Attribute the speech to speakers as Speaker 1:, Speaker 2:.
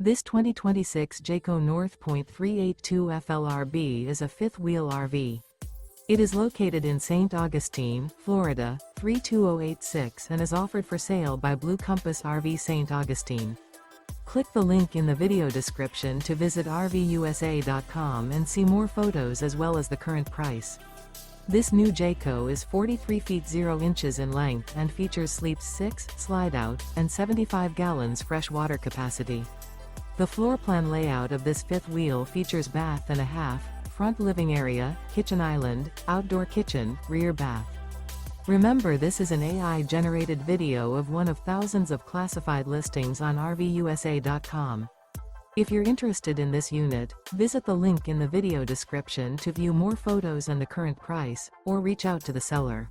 Speaker 1: This 2026 Jayco North Point 382 FLRB is a fifth-wheel RV. It is located in St. Augustine, Florida, 32086 and is offered for sale by Blue Compass RV St. Augustine. Click the link in the video description to visit RVUSA.com and see more photos as well as the current price. This new Jayco is 43 feet 0 inches in length and features sleeps 6, slide-out, and 75 gallons fresh water capacity. The floor plan layout of this fifth wheel features bath and a half, front living area, kitchen island, outdoor kitchen, rear bath. Remember, this is an AI-generated video of one of thousands of classified listings on RVUSA.com. If you're interested in this unit, visit the link in the video description to view more photos and the current price, or reach out to the seller.